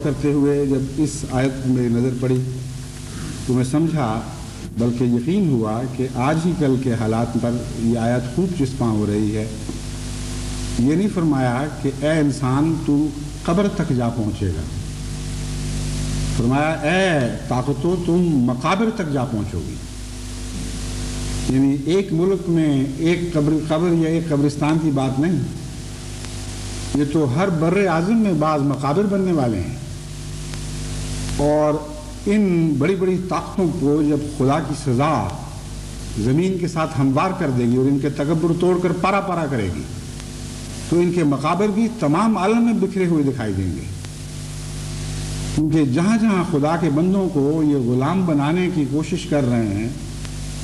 کرتے ہوئے جب اس آیت پر میری نظر پڑی تو میں سمجھا بلکہ یقین ہوا کہ آج ہی کل کے حالات پر یہ آیت خوب چسپاں ہو رہی ہے۔ یہ نہیں فرمایا کہ اے انسان تو قبر تک جا پہنچے گا، فرمایا اے طاقتو تم مقابر تک جا پہنچو گی۔ یعنی ایک ملک میں ایک قبر یا ایک قبرستان کی بات نہیں، یہ تو ہر بر اعظم میں بعض مقابر بننے والے ہیں، اور ان بڑی بڑی طاقتوں کو جب خدا کی سزا زمین کے ساتھ ہموار کر دے گی اور ان کے تکبر توڑ کر پارا پارا کرے گی تو ان کے مقابر بھی تمام عالم میں بکھرے ہوئے دکھائی دیں گے، کیونکہ جہاں جہاں خدا کے بندوں کو یہ غلام بنانے کی کوشش کر رہے ہیں،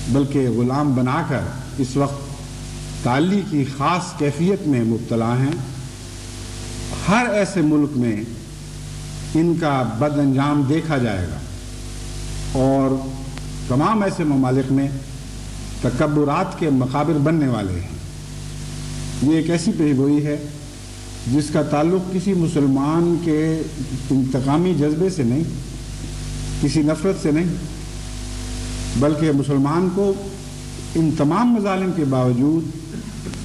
بلکہ غلام بنا کر اس وقت تعلی کی خاص کیفیت میں مبتلا ہیں، ہر ایسے ملک میں ان کا بد انجام دیکھا جائے گا، اور تمام ایسے ممالک میں تکبرات کے مقابر بننے والے ہیں۔ یہ ایک ایسی پیشگوئی ہے جس کا تعلق کسی مسلمان کے انتقامی جذبے سے نہیں، کسی نفرت سے نہیں، بلکہ مسلمان کو ان تمام مظالم کے باوجود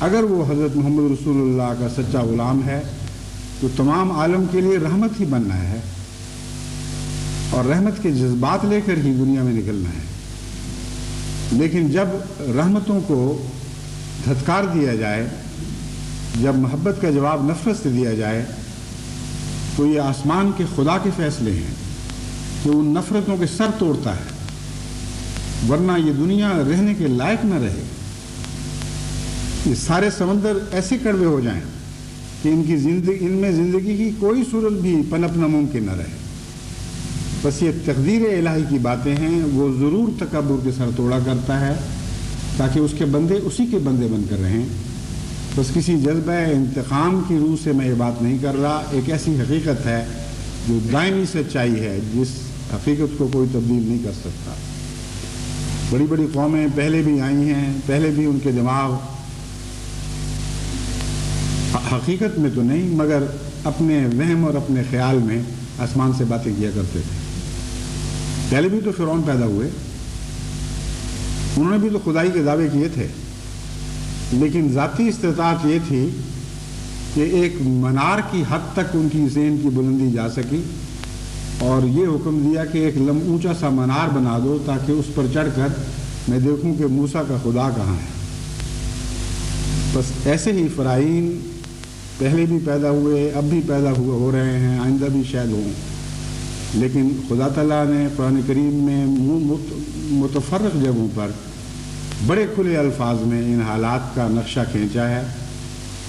اگر وہ حضرت محمد رسول اللہ کا سچا غلام ہے تو تمام عالم کے لیے رحمت ہی بننا ہے، اور رحمت کے جذبات لے کر ہی دنیا میں نکلنا ہے۔ لیکن جب رحمتوں کو دھتکار دیا جائے، جب محبت کا جواب نفرت سے دیا جائے، تو یہ آسمان کے خدا کے فیصلے ہیں کہ ان نفرتوں کے سر توڑتا ہے، ورنہ یہ دنیا رہنے کے لائق نہ رہے۔ یہ سارے سمندر ایسے کڑوے ہو جائیں کہ ان میں زندگی کی کوئی صورت بھی پنپنا ممکن نہ رہے۔ بس یہ تقدیر الہی کی باتیں ہیں، وہ ضرور تکبر کے سر توڑا کرتا ہے تاکہ اس کے بندے اسی کے بندے بن کر رہیں۔ بس کسی جذبہ انتقام کی روح سے میں یہ بات نہیں کر رہا، ایک ایسی حقیقت ہے جو دائمی سچائی ہے، جس حقیقت کو کوئی تبدیل نہیں کر سکتا۔ بڑی بڑی قومیں پہلے بھی آئی ہیں، پہلے بھی ان کے دماغ حقیقت میں تو نہیں مگر اپنے وہم اور اپنے خیال میں آسمان سے باتیں کیا کرتے تھے۔ پہلے بھی تو فرعون پیدا ہوئے، انہوں نے بھی تو خدائی کے دعوے کیے تھے، لیکن ذاتی استطاعت یہ تھی کہ ایک منار کی حد تک ان کی ذہن کی بلندی جا سکی، اور یہ حکم دیا کہ ایک اونچا سا منار بنا دو تاکہ اس پر چڑھ کر میں دیکھوں کہ موسیٰ کا خدا کہاں ہے۔ بس ایسے ہی فرعون پہلے بھی پیدا ہوئے، اب بھی پیدا ہو رہے ہیں، آئندہ بھی شاید ہوں، لیکن خدا تعالیٰ نے قرآن کریم میں متفرق جگہوں پر بڑے کھلے الفاظ میں ان حالات کا نقشہ کھینچا ہے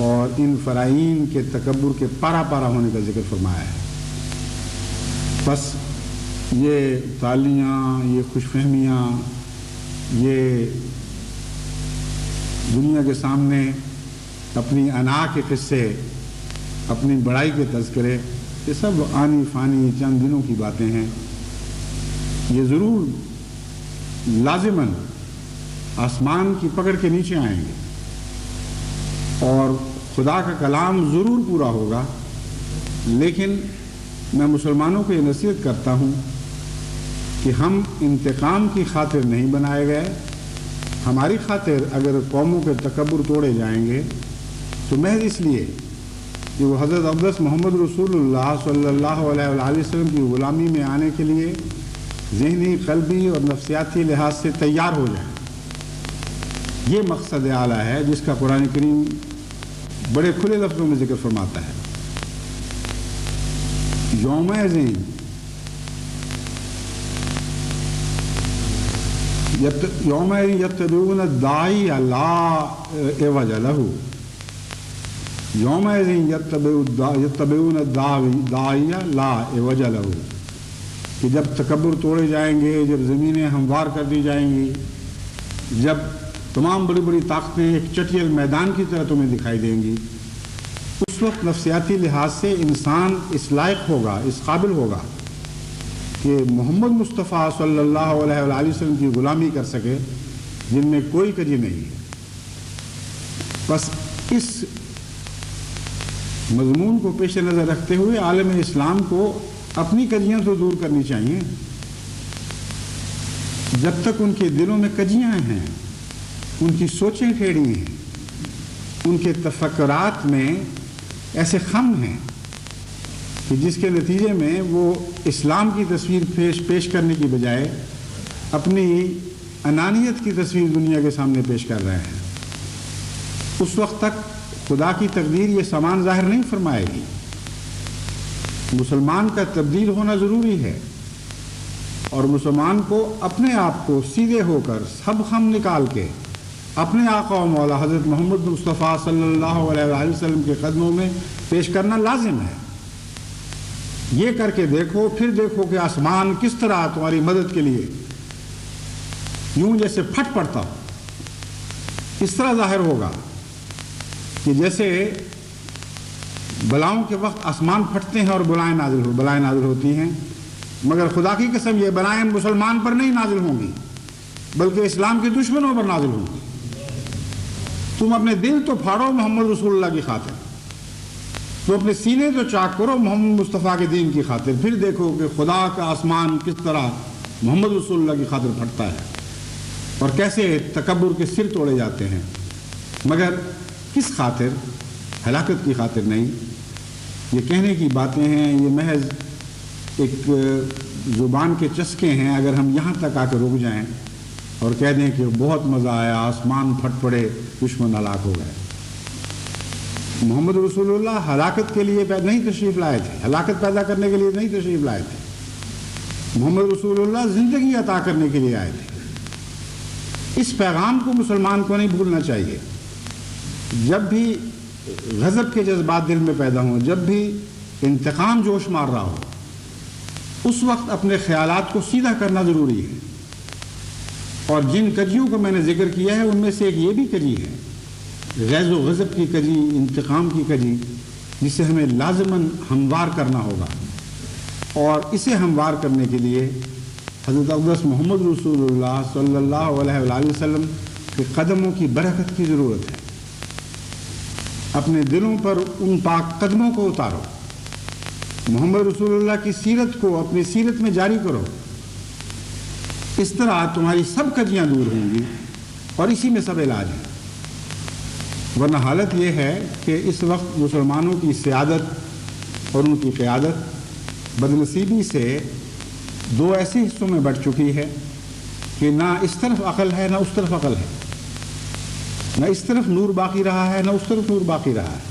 اور ان فرعون کے تکبر کے پارا پارا ہونے کا ذکر فرمایا ہے۔ بس یہ تالیاں، یہ خوش فہمیاں، یہ دنیا کے سامنے اپنی انا کے قصے، اپنی بڑائی کے تذکرے، یہ سب آنی فانی چند دنوں کی باتیں ہیں۔ یہ ضرور لازماً آسمان کی پکڑ کے نیچے آئیں گے اور خدا کا کلام ضرور پورا ہوگا، لیکن میں مسلمانوں کو یہ نصیحت کرتا ہوں کہ ہم انتقام کی خاطر نہیں بنائے گئے۔ ہماری خاطر اگر قوموں کے تکبر توڑے جائیں گے تو محض اس لیے کہ وہ حضرت اقدس محمد رسول اللہ صلی اللہ علیہ وآلہ وسلم کی غلامی میں آنے کے لیے ذہنی، قلبی اور نفسیاتی لحاظ سے تیار ہو جائیں، یہ مقصد اعلیٰ ہے جس کا قرآن کریم بڑے کھلے لفظوں میں ذکر فرماتا ہے۔ یومئذ یتبعون الداعی لا عوج لہ، یومئذ یتبعون الداعی لا عوج لہ، کہ جب تکبر توڑے جائیں گے، جب زمینیں ہموار کر دی جائیں گی، جب تمام بڑی بڑی طاقتیں ایک چٹیل میدان کی طرح تمہیں دکھائی دیں گی، اس وقت نفسیاتی لحاظ سے انسان اس لائق ہوگا، اس قابل ہوگا کہ محمد مصطفیٰ صلی اللہ علیہ وآلہ وسلم کی غلامی کر سکے جن میں کوئی کجی نہیں ہے۔ بس اس مضمون کو پیش نظر رکھتے ہوئے عالم اسلام کو اپنی کجیاں تو دور کرنی چاہیے. جب تک ان کے دلوں میں کجیاں ہیں، ان کی سوچیں ٹھیڑی ہیں، ان کے تفکرات میں ایسے خم ہیں کہ جس کے نتیجے میں وہ اسلام کی تصویر پیش کرنے کی بجائے اپنی انانیت کی تصویر دنیا کے سامنے پیش کر رہے ہیں، اس وقت تک خدا کی تقدیر یہ سامان ظاہر نہیں فرمائے گی. مسلمان کا تبدیل ہونا ضروری ہے، اور مسلمان کو اپنے آپ کو سیدھے ہو کر سب خم نکال کے اپنے آقا و مولا حضرت محمد مصطفیٰ صلی اللہ علیہ وآلہ وسلم کے قدموں میں پیش کرنا لازم ہے. یہ کر کے دیکھو، پھر دیکھو کہ آسمان کس طرح تمہاری مدد کے لیے یوں جیسے پھٹ پڑتا ہو. اس طرح ظاہر ہوگا کہ جیسے بلاؤں کے وقت آسمان پھٹتے ہیں اور بلائیں نازل ہوتی ہیں، مگر خدا کی قسم یہ بلائیں مسلمان پر نہیں نازل ہوں گی بلکہ اسلام کے دشمنوں پر نازل ہوں گی. تم اپنے دل تو پھاڑو محمد رسول اللہ کی خاطر، تو اپنے سینے تو چاک کرو محمد مصطفیٰ کے دین کی خاطر، پھر دیکھو کہ خدا کا آسمان کس طرح محمد رسول اللہ کی خاطر پھٹتا ہے اور کیسے تکبر کے سر توڑے جاتے ہیں. مگر کس خاطر؟ ہلاکت کی خاطر نہیں. یہ کہنے کی باتیں ہیں، یہ محض ایک زبان کے چسکے ہیں. اگر ہم یہاں تک آ کے رک جائیں اور کہہ دیں کہ بہت مزہ آیا، آسمان پھٹ پڑے، دشمن ہلاک ہو گئے. محمد رسول اللہ ہلاکت کے لیے نہیں تشریف لائے تھے، ہلاکت پیدا کرنے کے لیے نہیں تشریف لائے تھے. محمد رسول اللہ زندگی عطا کرنے کے لیے آئے تھے. اس پیغام کو مسلمان کو نہیں بھولنا چاہیے. جب بھی غضب کے جذبات دل میں پیدا ہوں، جب بھی انتقام جوش مار رہا ہو، اس وقت اپنے خیالات کو سیدھا کرنا ضروری ہے. اور جن کجیوں کو میں نے ذکر کیا ہے ان میں سے ایک یہ بھی کجی ہے، غیظ و غضب کی کجی، انتقام کی کجی، جسے ہمیں لازماً ہموار کرنا ہوگا. اور اسے ہموار کرنے کے لیے حضرت اقدس محمد رسول اللہ صلی اللہ علیہ وآلہ وسلم کے قدموں کی برکت کی ضرورت ہے. اپنے دلوں پر ان پاک قدموں کو اتارو، محمد رسول اللہ کی سیرت کو اپنی سیرت میں جاری کرو. اس طرح تمہاری سب کجیاں دور ہوں گی اور اسی میں سب علاج ہے. ورنہ حالت یہ ہے کہ اس وقت مسلمانوں کی سیادت اور ان کی قیادت بدنصیبی سے دو ایسے حصوں میں بٹ چکی ہے کہ نہ اس طرف عقل ہے نہ اس طرف عقل ہے، نہ اس طرف نور باقی رہا ہے نہ اس طرف نور باقی رہا ہے.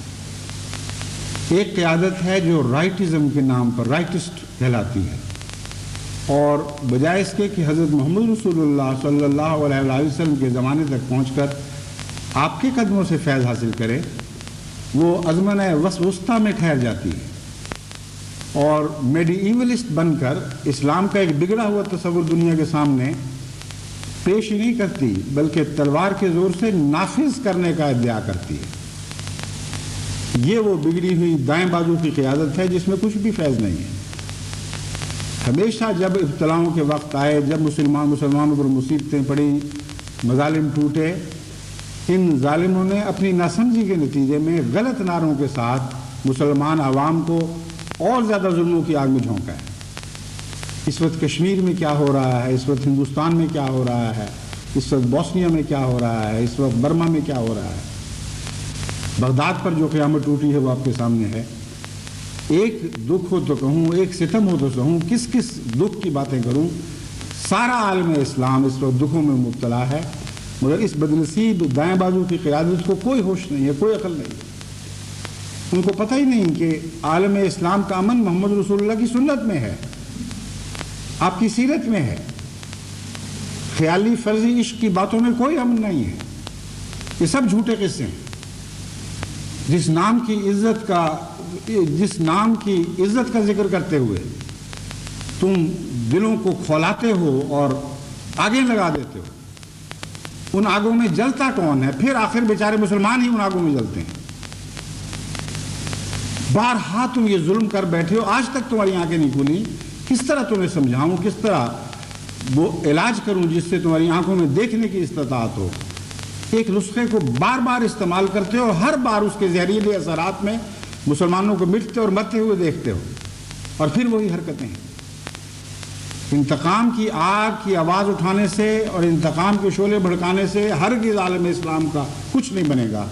ایک قیادت ہے جو رائٹزم کے نام پر رائٹسٹ کہلاتی ہے، اور بجائے اس کے کہ حضرت محمد رسول اللہ صلی اللہ علیہ وآلہ وسلم کے زمانے تک پہنچ کر آپ کے قدموں سے فیض حاصل کرے، وہ ازمنہ وسطیٰ میں ٹھہر جاتی ہے اور میڈی ایولسٹ بن کر اسلام کا ایک بگڑا ہوا تصور دنیا کے سامنے پیش ہی نہیں کرتی بلکہ تلوار کے زور سے نافذ کرنے کا ادعا کرتی ہے. یہ وہ بگڑی ہوئی دائیں بازو کی قیادت ہے جس میں کچھ بھی فیض نہیں ہے. ہمیشہ جب ابتلاؤں کے وقت آئے، جب مسلمانوں پر مصیبتیں پڑی، مظالم ٹوٹے، ان ظالموں نے اپنی ناسمجھی کے نتیجے میں غلط نعروں کے ساتھ مسلمان عوام کو اور زیادہ ظلموں کی آگ میں جھونکا ہے. اس وقت کشمیر میں کیا ہو رہا ہے، اس وقت ہندوستان میں کیا ہو رہا ہے، اس وقت بوسنیا میں کیا ہو رہا ہے، اس وقت برما میں کیا ہو رہا ہے، بغداد پر جو قیامت ٹوٹی ہے وہ آپ کے سامنے ہے. ایک دکھ ہو تو کہوں، ایک ستم ہو تو کہوں، کس کس دکھ کی باتیں کروں. سارا عالم اسلام اس وقت دکھوں میں مبتلا ہے، مگر اس بدنصیب دائیں بازو کی قیادت کو کوئی ہوش نہیں ہے، کوئی عقل نہیں ہے. ان کو پتہ ہی نہیں کہ عالم اسلام کا امن محمد رسول اللہ کی سنت میں ہے، آپ کی سیرت میں ہے. خیالی فرضی عشق کی باتوں میں کوئی امن نہیں ہے. یہ سب جھوٹے قصے ہیں. جس نام کی عزت کا ذکر کرتے ہوئے تم دلوں کو کھولاتے ہو اور آگے لگا دیتے ہو، ان آگوں میں جلتا کون ہے؟ پھر آخر بیچارے مسلمان ہی ان آگوں میں جلتے ہیں. بارہا تم یہ ظلم کر بیٹھے ہو، آج تک تمہاری آنکھیں نہیں کھلی. کس طرح تمہیں سمجھاؤں، کس طرح وہ علاج کروں جس سے تمہاری آنکھوں میں دیکھنے کی استطاعت ہو. ایک نسخے کو بار بار استعمال کرتے ہو، ہر بار اس کے زہریلے اثرات میں مسلمانوں کو مٹتے اور مرتے ہوئے دیکھتے ہو. اور پھر وہی حرکتیں ہیں۔ انتقام کی آگ کی آواز اٹھانے سے اور انتقام کے شعلے بھڑکانے سے ہرگز عالم اسلام کا کچھ نہیں بنے گا،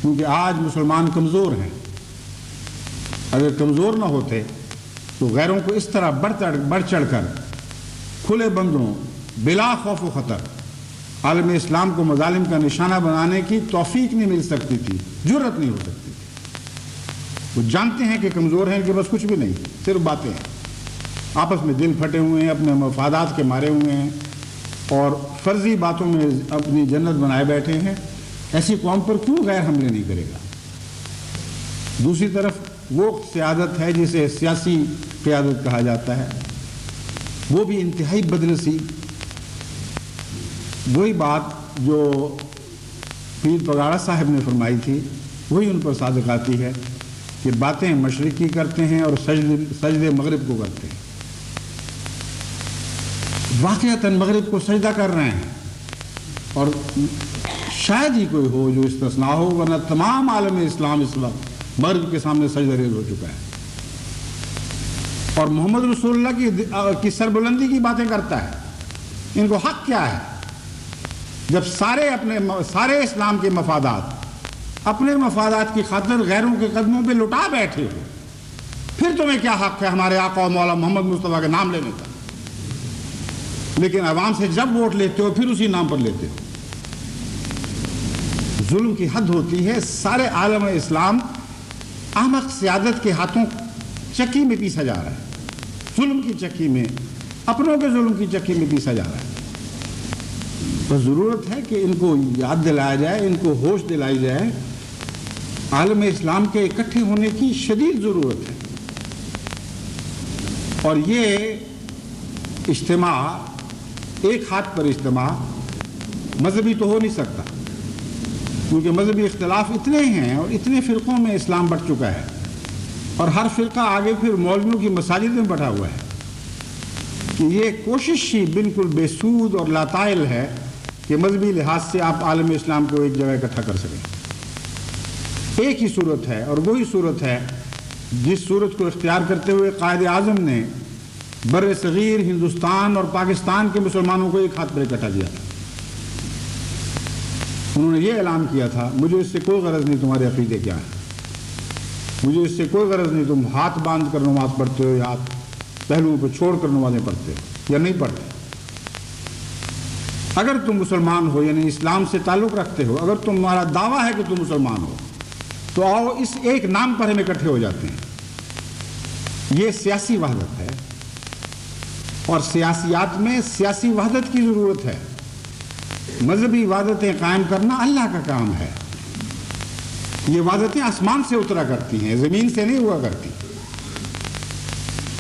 کیونکہ آج مسلمان کمزور ہیں۔ اگر کمزور نہ ہوتے تو غیروں کو اس طرح بڑھ چڑھ کر کھلے بندوں بلا خوف و خطر عالم اسلام کو مظالم کا نشانہ بنانے کی توفیق نہیں مل سکتی تھی، جرأت نہیں ہو سکتی تھی۔ وہ جانتے ہیں کہ کمزور ہیں، کہ بس کچھ بھی نہیں، صرف باتیں ہیں، آپس میں دل پھٹے ہوئے ہیں، اپنے مفادات کے مارے ہوئے ہیں اور فرضی باتوں میں اپنی جنت بنائے بیٹھے ہیں۔ ایسی قوم پر کیوں غیر حملے نہیں کرے گا؟ دوسری طرف وہ سیادت ہے جسے سیاسی قیادت کہا جاتا ہے، وہ بھی انتہائی بدنصیب۔ وہی بات جو پیر پگاڑا صاحب نے فرمائی تھی وہی ان پر صادق آتی ہے کہ باتیں مشرق کی کرتے ہیں اور سجدے مغرب کو کرتے ہیں۔ واقعتاً مغرب کو سجدہ کر رہے ہیں، اور شاید ہی کوئی ہو جو استثناء ہو، ورنہ تمام عالم اسلام اس وقت مغرب کے سامنے سجدہ ریز ہو چکا ہے، اور محمد رسول اللہ کی سربلندی کی باتیں کرتا ہے۔ ان کو حق کیا ہے جب سارے اسلام کے مفادات اپنے مفادات کی خاطر غیروں کے قدموں پہ لٹا بیٹھے ہو؟ پھر تمہیں کیا حق ہے ہمارے آقا و مولا محمد مصطفیٰ کے نام لینے کا؟ لیکن عوام سے جب ووٹ لیتے ہو پھر اسی نام پر لیتے ہو۔ ظلم کی حد ہوتی ہے۔ سارے عالم اسلام احمق سیادت کے ہاتھوں چکی میں پیسا جا رہا ہے، ظلم کی چکی میں، اپنوں کے ظلم کی چکی میں پیسا جا رہا ہے۔ تو ضرورت ہے کہ ان کو یاد دلایا جائے، ان کو ہوش دلائی جائے، عالم اسلام کے اکٹھے ہونے کی شدید ضرورت ہے۔ اور یہ اجتماع، ایک ہاتھ پر اجتماع مذہبی تو ہو نہیں سکتا، کیونکہ مذہبی اختلاف اتنے ہیں اور اتنے فرقوں میں اسلام بٹ چکا ہے، اور ہر فرقہ آگے پھر مولویوں کی مساجد میں بٹا ہوا ہے، کہ یہ کوشش ہی بالکل بے سود اور لاطائل ہے کہ مذہبی لحاظ سے آپ عالم اسلام کو ایک جگہ اکٹھا کر سکیں۔ ایک ہی صورت ہے، اور وہی صورت ہے جس صورت کو اختیار کرتے ہوئے قائد اعظم نے بر صغیر ہندوستان اور پاکستان کے مسلمانوں کو ایک ہاتھ پر اکٹھا کیا تھا۔ انہوں نے یہ اعلان کیا تھا، مجھے اس سے کوئی غرض نہیں تمہارے عقیدے کیا ہے، مجھے اس سے کوئی غرض نہیں تم ہاتھ باندھ کر نماز پڑھتے ہو یا ہاتھ پہلوؤں کو چھوڑ کر نمازیں پڑھتے ہو یا نہیں پڑھتے۔ اگر تم مسلمان ہو، یعنی اسلام سے تعلق رکھتے ہو، اگر تمہارا دعویٰ ہے کہ تم مسلمان ہو، تو آؤ اس ایک نام پر ہم اکٹھے ہو جاتے ہیں۔ یہ سیاسی وحدت ہے، اور سیاسیات میں سیاسی وحدت کی ضرورت ہے۔ مذہبی وحدتیں قائم کرنا اللہ کا کام ہے۔ یہ وحدتیں آسمان سے اترا کرتی ہیں، زمین سے نہیں ہوا کرتی،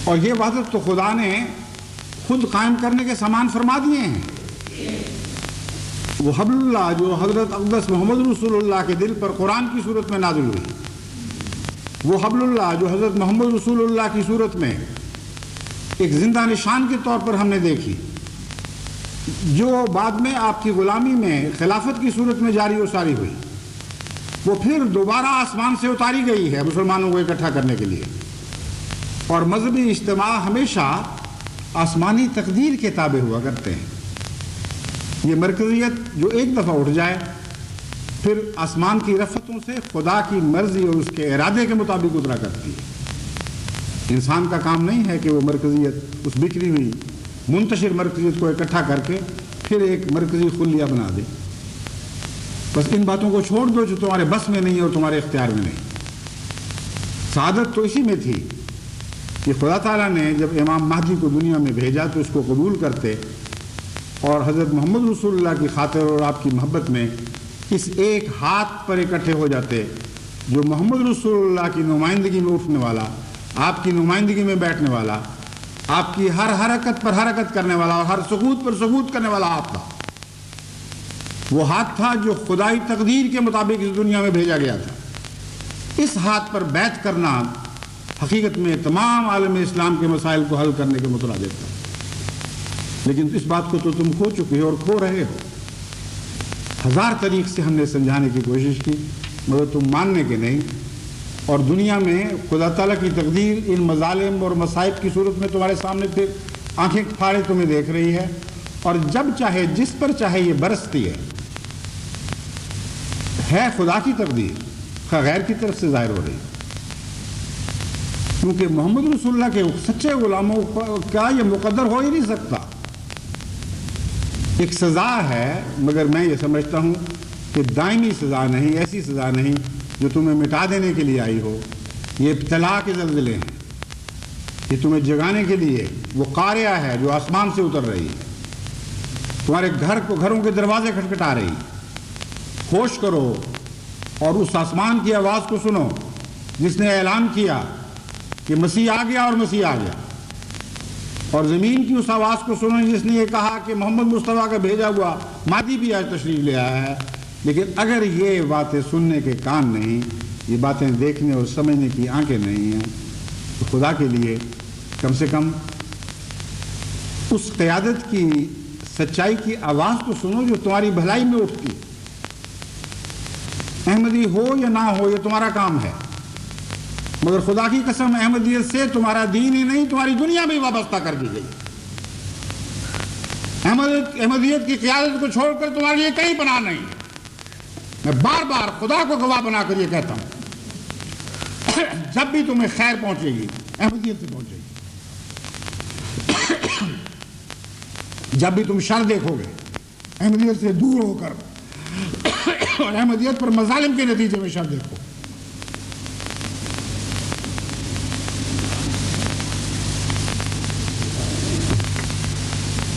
اور یہ وحدت تو خدا نے خود قائم کرنے کے سامان فرما دیے ہیں۔ وہ حبل اللہ جو حضرت اقدس محمد رسول اللہ کے دل پر قرآن کی صورت میں نازل ہوئی، وہ حبل اللہ جو حضرت محمد رسول اللہ کی صورت میں ایک زندہ نشان کے طور پر ہم نے دیکھی، جو بعد میں آپ کی غلامی میں خلافت کی صورت میں جاری و ساری ہوئی، وہ پھر دوبارہ آسمان سے اتاری گئی ہے مسلمانوں کو اکٹھا کرنے کے لیے۔ اور مذہبی اجتماع ہمیشہ آسمانی تقدیر کے تابع ہوا کرتے ہیں۔ یہ مرکزیت جو ایک دفعہ اٹھ جائے پھر آسمان کی رفتوں سے خدا کی مرضی اور اس کے ارادے کے مطابق اترا کرتی ہے۔ انسان کا کام نہیں ہے کہ وہ مرکزیت، اس بکھری ہوئی منتشر مرکزیت کو اکٹھا کر کے پھر ایک مرکزی خلیہ بنا دے۔ بس ان باتوں کو چھوڑ دو جو تمہارے بس میں نہیں اور تمہارے اختیار میں نہیں۔ سعادت تو اسی میں تھی کہ خدا تعالیٰ نے جب امام مہدی کو دنیا میں بھیجا تو اس کو قبول کرتے اور حضرت محمد رسول اللہ کی خاطر اور آپ کی محبت میں اس ایک ہاتھ پر اکٹھے ہو جاتے جو محمد رسول اللہ کی نمائندگی میں اٹھنے والا، آپ کی نمائندگی میں بیٹھنے والا، آپ کی ہر حرکت پر حرکت کرنے والا اور ہر سکوت پر سکوت کرنے والا ہاتھ تھا۔ وہ ہاتھ تھا جو خدائی تقدیر کے مطابق اس دنیا میں بھیجا گیا تھا۔ اس ہاتھ پر بیعت کرنا حقیقت میں تمام عالم اسلام کے مسائل کو حل کرنے کے مترادف تھا۔ لیکن اس بات کو تو تم کھو چکے ہو اور کھو رہے ہو۔ ہزار طریق سے ہم نے سمجھانے کی کوشش کی، مگر تم ماننے کے نہیں۔ اور دنیا میں خدا تعالیٰ کی تقدیر ان مظالم اور مصائب کی صورت میں تمہارے سامنے پھر آنکھیں پھاڑے تمہیں دیکھ رہی ہے، اور جب چاہے جس پر چاہے یہ برستی ہے خدا کی تقدیر، غیر کی طرف سے ظاہر ہو رہی ہے، کیونکہ محمد رسول اللہ کے سچے غلاموں کا یہ مقدر ہو ہی نہیں سکتا۔ ایک سزا ہے، مگر میں یہ سمجھتا ہوں کہ دائمی سزا نہیں، ایسی سزا نہیں جو تمہیں مٹا دینے کے لیے آئی ہو۔ یہ ابتلا کے زلزلے ہیں، یہ تمہیں جگانے کے لیے وہ قاریہ ہے جو آسمان سے اتر رہی ہے، تمہارے گھروں کے دروازے کھٹکھٹا رہی۔ ہوش کرو اور اس آسمان کی آواز کو سنو جس نے اعلان کیا کہ مسیح آ گیا اور مسیح آ گیا، اور زمین کی اس آواز کو سنو جس نے یہ کہا کہ محمد مصطفیٰ کا بھیجا ہوا مہدی بھی آج تشریف لے آیا ہے۔ لیکن اگر یہ باتیں سننے کے کان نہیں، یہ باتیں دیکھنے اور سمجھنے کی آنکھیں نہیں ہیں، تو خدا کے لیے کم سے کم اس قیادت کی سچائی کی آواز تو سنو جو تمہاری بھلائی میں اٹھتی ہے۔ احمدی ہو یا نہ ہو یہ تمہارا کام ہے، مگر خدا کی قسم احمدیت سے تمہارا دین ہی نہیں تمہاری دنیا بھی وابستہ کر دی گئی۔ احمدیت کی قیادت کو چھوڑ کر تمہارے لیے کہیں پناہ نہیں۔ میں بار بار خدا کو گواہ بنا کر یہ کہتا ہوں، جب بھی تمہیں خیر پہنچے گی احمدیت سے پہنچے گی، جب بھی تم شر دیکھو گے احمدیت سے دور ہو کر اور احمدیت پر مظالم کے نتیجے میں شر دیکھو۔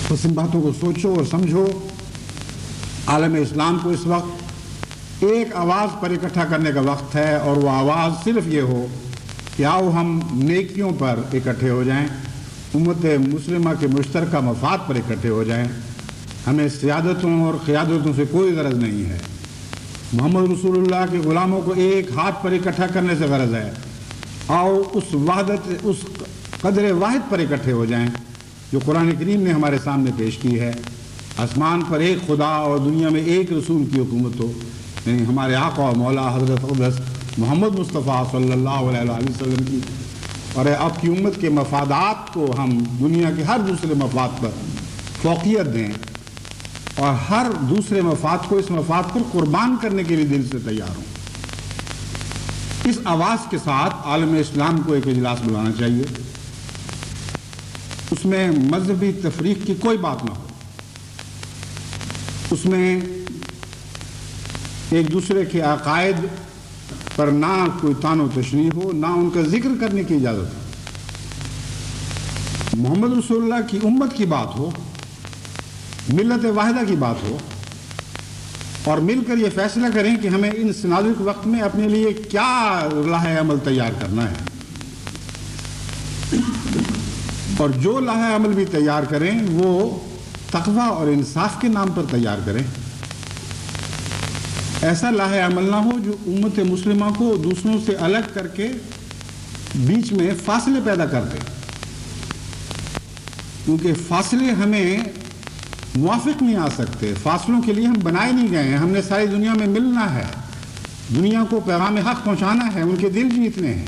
بس ان باتوں کو سوچو اور سمجھو۔ عالم اسلام کو اس وقت ایک آواز پر اکٹھا کرنے کا وقت ہے، اور وہ آواز صرف یہ ہو کہ آؤ ہم نیکیوں پر اکٹھے ہو جائیں، امت مسلمہ کے مشترکہ مفاد پر اکٹھے ہو جائیں۔ ہمیں سیادتوں اور قیادتوں سے کوئی غرض نہیں ہے، محمد رسول اللہ کے غلاموں کو ایک ہاتھ پر اکٹھا کرنے سے غرض ہے۔ آؤ اس وحدت، اس قدر واحد پر اکٹھے ہو جائیں جو قرآن کریم نے ہمارے سامنے پیش کی ہے۔ آسمان پر ایک خدا اور دنیا میں ایک رسول کی حکومت ہو، یعنی ہمارے آقا و مولا حضرت اقدس محمد مصطفیٰ صلی اللہ علیہ وسلم کی، اور آپ کی امت کے مفادات کو ہم دنیا کے ہر دوسرے مفاد پر فوقیت دیں، اور ہر دوسرے مفاد کو اس مفاد پر قربان کرنے کے لیے دل سے تیار ہوں۔ اس آواز کے ساتھ عالم اسلام کو ایک اجلاس بلانا چاہیے، اس میں مذہبی تفریق کی کوئی بات نہ ہو، اس میں ایک دوسرے کے عقائد پر نہ کوئی طعن و تشنیع ہو، نہ ان کا ذکر کرنے کی اجازت ہو۔ محمد رسول اللہ کی امت کی بات ہو، ملت واحدہ کی بات ہو، اور مل کر یہ فیصلہ کریں کہ ہمیں ان نازک وقت میں اپنے لیے کیا راہ عمل تیار کرنا ہے، اور جو راہ عمل بھی تیار کریں وہ تقویٰ اور انصاف کے نام پر تیار کریں۔ ایسا راہ عمل نہ ہو جو امت مسلمہ کو دوسروں سے الگ کر کے بیچ میں فاصلے پیدا کر دے، کیونکہ فاصلے ہمیں موافق نہیں آ سکتے، فاصلوں کے لیے ہم بنائے نہیں گئے ہیں۔ ہم نے ساری دنیا میں ملنا ہے، دنیا کو پیغام حق پہنچانا ہے، ان کے دل جیتنے ہیں۔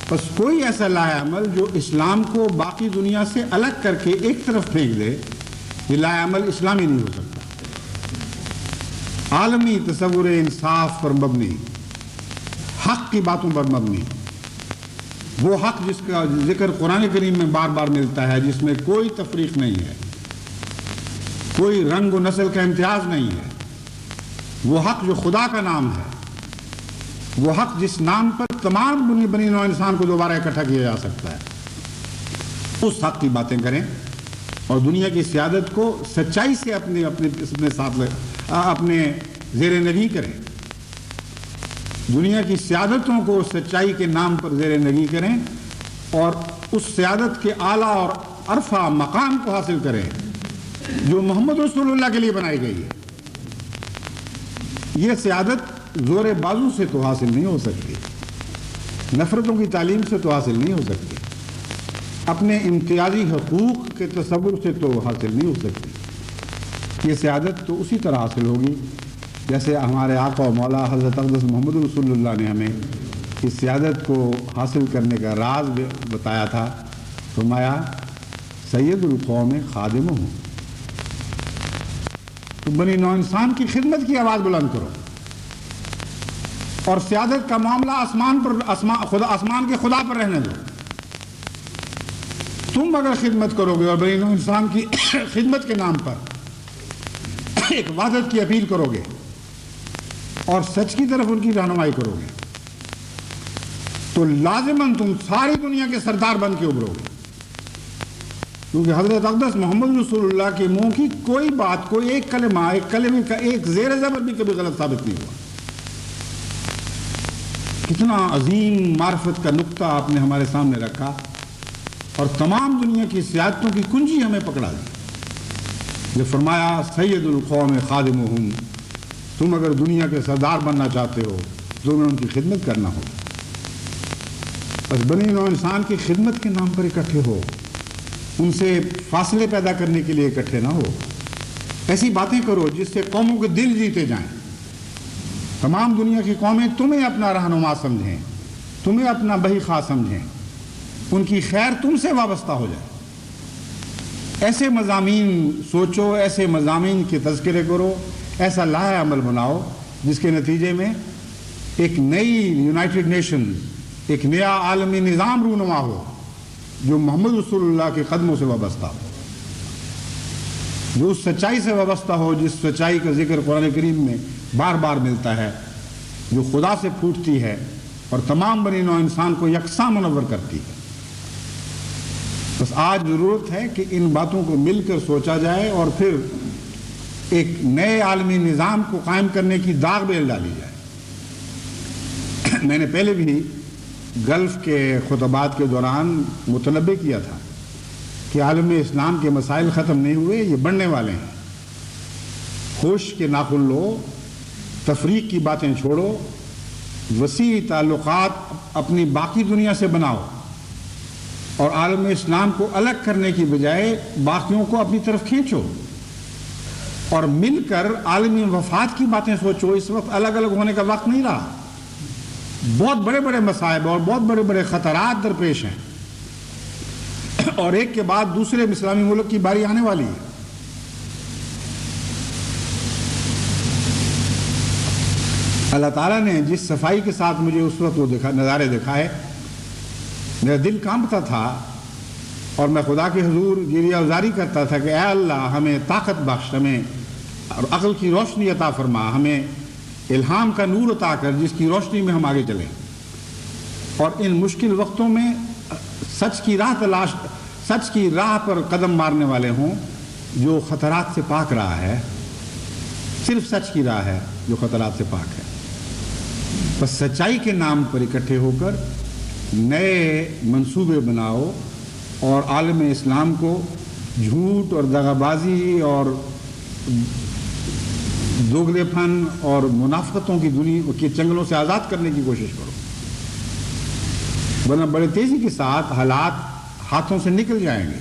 بس کوئی ایسا لاہ عمل جو اسلام کو باقی دنیا سے الگ کر کے ایک طرف پھینک دے، یہ لاہ عمل اسلامی نہیں ہو سکتا۔ عالمی تصور انصاف پر مبنی، حق کی باتوں پر مبنی، وہ حق جس کا ذکر قرآن کریم میں بار بار ملتا ہے، جس میں کوئی تفریق نہیں ہے، کوئی رنگ و نسل کا امتیاز نہیں ہے، وہ حق جو خدا کا نام ہے، وہ حق جس نام پر تمام بنی نوع انسان کو دوبارہ اکٹھا کیا جا سکتا ہے، اس حق کی باتیں کریں، اور دنیا کی سیادت کو سچائی سے اپنے ساتھ اپنے زیر نگی کریں، دنیا کی سیادتوں کو سچائی کے نام پر زیر نگی کریں، اور اس سیادت کے اعلیٰ اور عرفہ مقام کو حاصل کریں جو محمد رسول اللہ کے لیے بنائی گئی ہے۔ یہ سیادت زور بازو سے تو حاصل نہیں ہو سکتی، نفرتوں کی تعلیم سے تو حاصل نہیں ہو سکتی، اپنے امتیازی حقوق کے تصور سے تو حاصل نہیں ہو سکتی۔ یہ سیادت تو اسی طرح حاصل ہوگی جیسے ہمارے آقا و مولا حضرت اقدس محمد رسول اللہ نے ہمیں کی سیادت کو حاصل کرنے کا راز بتایا تھا، فرمایا سید القوم خادم ہوں، تو بنی نوع انسان کی خدمت کی آواز بلند کرو، اور سیادت کا معاملہ آسمان کے خدا پر رہنے دو۔ تم اگر خدمت کرو گے اور بنی نوع انسان کی خدمت کے نام پر ایک وحدت کی اپیل کرو گے اور سچ کی طرف ان کی رہنمائی کرو گے، تو لازماً تم ساری دنیا کے سردار بن کے ابھرو گے، کیونکہ حضرت اقدس محمد رسول اللہ کے منہ کی کوئی بات، کوئی ایک کلمہ، ایک کلمے کا ایک زیر زبر بھی کبھی غلط ثابت نہیں ہوا۔ کتنا عظیم معرفت کا نقطہ آپ نے ہمارے سامنے رکھا اور تمام دنیا کی سیادتوں کی کنجی ہمیں پکڑا دی۔ یہ فرمایا سید القوم خادمہم، تم اگر دنیا کے سردار بننا چاہتے ہو تو تمہیں ان کی خدمت کرنا ہوگا۔ بس بنی نوع انسان کی خدمت کے نام پر اکٹھے ہو، ان سے فاصلے پیدا کرنے کے لیے اکٹھے نہ ہو، ایسی باتیں کرو جس سے قوموں کے دل جیتے جائیں، تمام دنیا کی قومیں تمہیں اپنا رہنما سمجھیں، تمہیں اپنا بہی خواہ سمجھیں، ان کی خیر تم سے وابستہ ہو جائے۔ ایسے مضامین سوچو، ایسے مضامین کے تذکرے کرو، ایسا لائحہ عمل بناؤ جس کے نتیجے میں ایک نئی یونائٹڈ نیشنز، ایک نیا عالمی نظام رونما ہو جو محمد رسول اللہ کے قدموں سے وابستہ ہو، جو اس سچائی سے وابستہ ہو جس سچائی کا ذکر قرآن کریم میں بار بار ملتا ہے، جو خدا سے پھوٹتی ہے اور تمام بنی نوع انسان کو یکساں منور کرتی ہے۔ بس آج ضرورت ہے کہ ان باتوں کو مل کر سوچا جائے اور پھر ایک نئے عالمی نظام کو قائم کرنے کی داغ بیل ڈالی جائے۔ میں نے پہلے بھی گلف کے خطبات کے دوران متنبہ کیا تھا کہ عالم اسلام کے مسائل ختم نہیں ہوئے، یہ بڑھنے والے ہیں۔ ہوش کے ناخن لو، تفریق کی باتیں چھوڑو، وسیع تعلقات اپنی باقی دنیا سے بناؤ اور عالم اسلام کو الگ کرنے کی بجائے باقیوں کو اپنی طرف کھینچو اور مل کر عالمی وفات کی باتیں سوچو۔ اس وقت الگ الگ ہونے کا وقت نہیں رہا، بہت بڑے بڑے مصائب اور بہت بڑے بڑے خطرات درپیش ہیں اور ایک کے بعد دوسرے اسلامی ملک کی باری آنے والی ہے۔ اللہ تعالیٰ نے جس صفائی کے ساتھ مجھے اس وقت وہ نظارے دکھائے، میرا دل کانپتا تھا اور میں خدا کے حضور گریہ گزاری کرتا تھا کہ اے اللہ ہمیں طاقت بخش، ہمیں عقل کی روشنی عطا فرما، ہمیں الہام کا نور عطا کر جس کی روشنی میں ہم آگے چلیں اور ان مشکل وقتوں میں سچ کی راہ پر قدم مارنے والے ہوں جو خطرات سے پاک راہ ہے۔ صرف سچ کی راہ ہے جو خطرات سے پاک ہے۔ بس سچائی کے نام پر اکٹھے ہو کر نئے منصوبے بناؤ اور عالم اسلام کو جھوٹ اور دغا بازی اور دوگلے پن اور منافقتوں کی دنیا کے چنگلوں سے آزاد کرنے کی کوشش کرو، ورنہ بڑے تیزی کے ساتھ حالات ہاتھوں سے نکل جائیں گے۔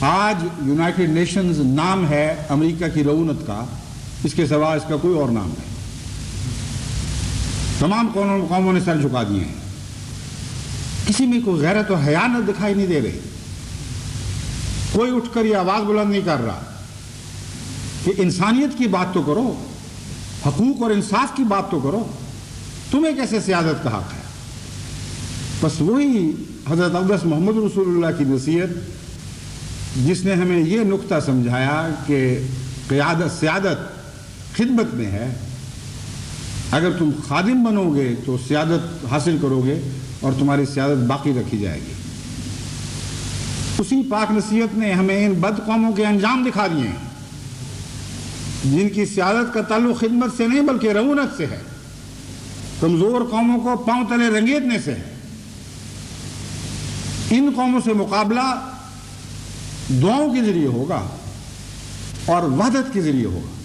آج یونائٹڈ نیشنز نام ہے امریکہ کی رعونت کا، اس کے سوا اس کا کوئی اور نام نہیں۔ تمام قوموں نے سر جھکا دیے ہیں، کسی میں کوئی غیرت و حیانت دکھائی نہیں دے رہی، کوئی اٹھ کر یہ آواز بلند نہیں کر رہا کہ انسانیت کی بات تو کرو، حقوق اور انصاف کی بات تو کرو، تمہیں کیسے سیادت کا حق ہے۔ بس وہی حضرت اقدس محمد رسول اللہ کی نصیحت جس نے ہمیں یہ نقطہ سمجھایا کہ سیادت خدمت میں ہے، اگر تم خادم بنو گے تو سیادت حاصل کرو گے اور تمہاری سیادت باقی رکھی جائے گی۔ اسی پاک نصیحت نے ہمیں ان بد قوموں کے انجام دکھا دیے ہیں جن کی سیادت کا تعلق خدمت سے نہیں بلکہ رعونت سے ہے، کمزور قوموں کو پاؤں تلے رنگیدنے سے ہے۔ ان قوموں سے مقابلہ دعاؤں کے ذریعے ہوگا اور وحدت کے ذریعے ہوگا،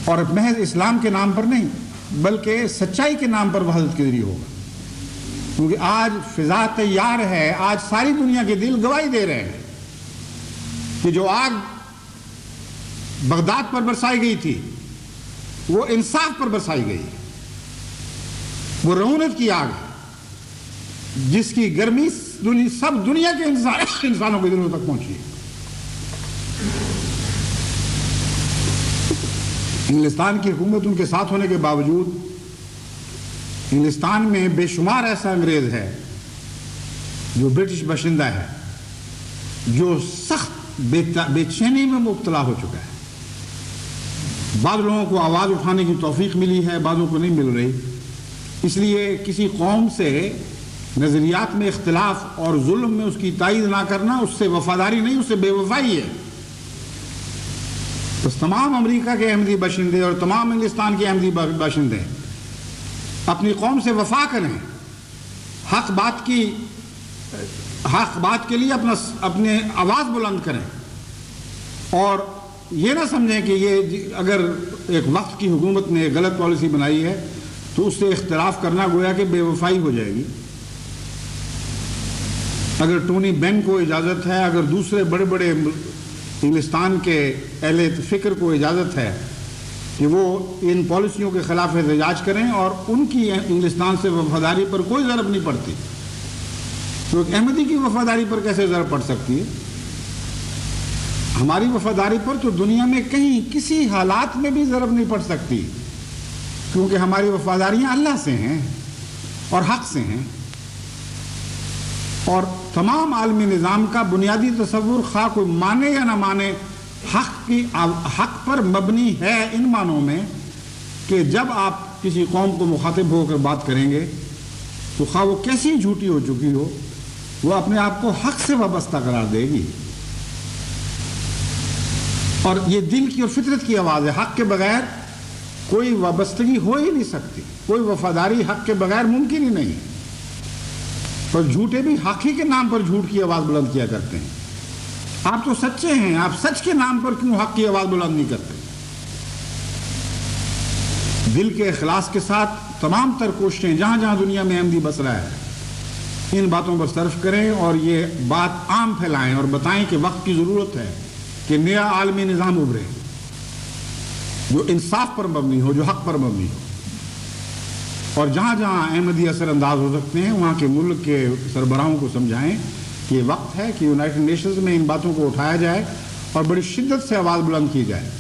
اور محض اسلام کے نام پر نہیں بلکہ سچائی کے نام پر وحدت کے ذریعے ہوگا، کیونکہ آج فضا تیار ہے، آج ساری دنیا کے دل گواہی دے رہے ہیں کہ جو آگ بغداد پر برسائی گئی تھی وہ انصاف پر برسائی گئی، وہ رعونت کی آگ ہے جس کی گرمی سب دنیا کے انسانوں کے دلوں تک پہنچی ہے۔ انگلستان کی حکومت ان کے ساتھ ہونے کے باوجود انگلستان میں بے شمار ایسا انگریز ہے جو برٹش باشندہ ہے، جو سخت بے چینی میں مبتلا ہو چکا ہے۔ بعض لوگوں کو آواز اٹھانے کی توفیق ملی ہے، بعضوں کو نہیں مل رہی۔ اس لیے کسی قوم سے نظریات میں اختلاف اور ظلم میں اس کی تائید نہ کرنا اس سے وفاداری نہیں، اس سے بے وفائی ہے۔ بس تمام امریکہ کے احمدی باشندے اور تمام انگلستان کے احمدی باشندے اپنی قوم سے وفا کریں، حق بات کے لیے اپنے آواز بلند کریں، اور یہ نہ سمجھیں کہ یہ اگر ایک وقت کی حکومت نے غلط پالیسی بنائی ہے تو اس سے اختلاف کرنا گویا کہ بے وفائی ہو جائے گی۔ اگر ٹونی بین کو اجازت ہے، اگر دوسرے بڑے بڑے انگلستان کے اہل فکر کو اجازت ہے کہ وہ ان پالیسیوں کے خلاف احتجاج کریں اور ان کی انگلستان سے وفاداری پر کوئی ضرب نہیں پڑتی، تو ایک احمدی کی وفاداری پر کیسے ضرب پڑ سکتی ہے؟ ہماری وفاداری پر تو دنیا میں کہیں کسی حالات میں بھی ضرب نہیں پڑ سکتی، کیونکہ ہماری وفاداریاں اللہ سے ہیں اور حق سے ہیں، اور تمام عالمی نظام کا بنیادی تصور خواہ کوئی مانے یا نہ مانے حق پر مبنی ہے، ان معنوں میں کہ جب آپ کسی قوم کو مخاطب ہو کر بات کریں گے تو خواہ وہ کیسی جھوٹی ہو چکی ہو، وہ اپنے آپ کو حق سے وابستہ قرار دے گی، اور یہ دل کی اور فطرت کی آواز ہے۔ حق کے بغیر کوئی وابستگی ہو ہی نہیں سکتی، کوئی وفاداری حق کے بغیر ممکن ہی نہیں۔ اور جھوٹے بھی حق ہی کے نام پر جھوٹ کی آواز بلند کیا کرتے ہیں۔ آپ تو سچے ہیں، آپ سچ کے نام پر کیوں حق کی آواز بلند نہیں کرتے؟ دل کے اخلاص کے ساتھ تمام تر کوششیں جہاں جہاں دنیا میں احمدی بس رہا ہے ان باتوں پر صرف کریں، اور یہ بات عام پھیلائیں اور بتائیں کہ وقت کی ضرورت ہے کہ نیا عالمی نظام ابھرے جو انصاف پر مبنی ہو، جو حق پر مبنی ہو، اور جہاں جہاں احمدی اثر انداز ہو سکتے ہیں وہاں کے ملک کے سربراہوں کو سمجھائیں کہ یہ وقت ہے کہ یونائٹڈ نیشنز میں ان باتوں کو اٹھایا جائے اور بڑی شدت سے آواز بلند کی جائے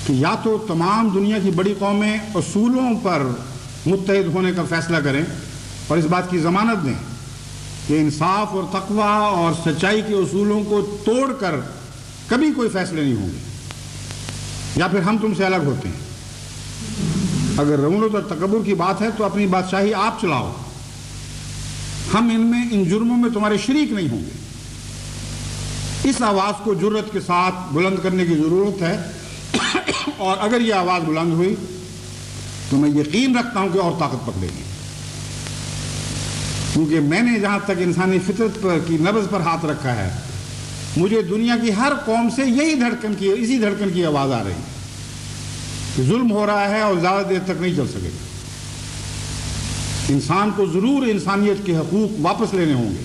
کہ یا تو تمام دنیا کی بڑی قومیں اصولوں پر متحد ہونے کا فیصلہ کریں اور اس بات کی ضمانت دیں کہ انصاف اور تقوی اور سچائی کے اصولوں کو توڑ کر کبھی کوئی فیصلے نہیں ہوں گے، یا پھر ہم تم سے الگ ہوتے ہیں۔ اگر رعونت اور تکبر کی بات ہے تو اپنی بادشاہی آپ چلاؤ، ہم ان جرموں میں تمہارے شریک نہیں ہوں گے۔ اس آواز کو جرأت کے ساتھ بلند کرنے کی ضرورت ہے، اور اگر یہ آواز بلند ہوئی تو میں یقین رکھتا ہوں کہ اور طاقت پکڑے گی، کیونکہ میں نے جہاں تک انسانی فطرت کی نبض پر ہاتھ رکھا ہے مجھے دنیا کی ہر قوم سے اسی دھڑکن کی آواز آ رہی ہے کہ ظلم ہو رہا ہے اور زیادہ دیر تک نہیں چل سکے گا۔ انسان کو ضرور انسانیت کے حقوق واپس لینے ہوں گے،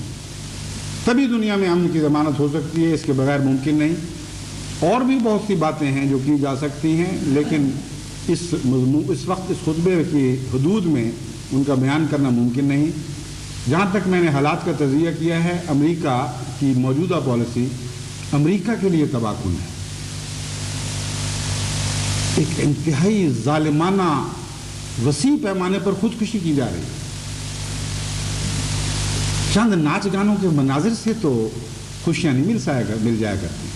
تبھی دنیا میں امن کی ضمانت ہو سکتی ہے، اس کے بغیر ممکن نہیں۔ اور بھی بہت سی باتیں ہیں جو کی جا سکتی ہیں، لیکن اس وقت اس خطبے کی حدود میں ان کا بیان کرنا ممکن نہیں۔ جہاں تک میں نے حالات کا تجزیہ کیا ہے، امریکہ کی موجودہ پالیسی امریکہ کے لیے تباہ کن ہے، ایک انتہائی ظالمانہ وسیع پیمانے پر خودکشی کی جا رہی ہے۔ چند ناچ گانوں کے مناظر سے تو خوشیاں نہیں مل جایا کرتی۔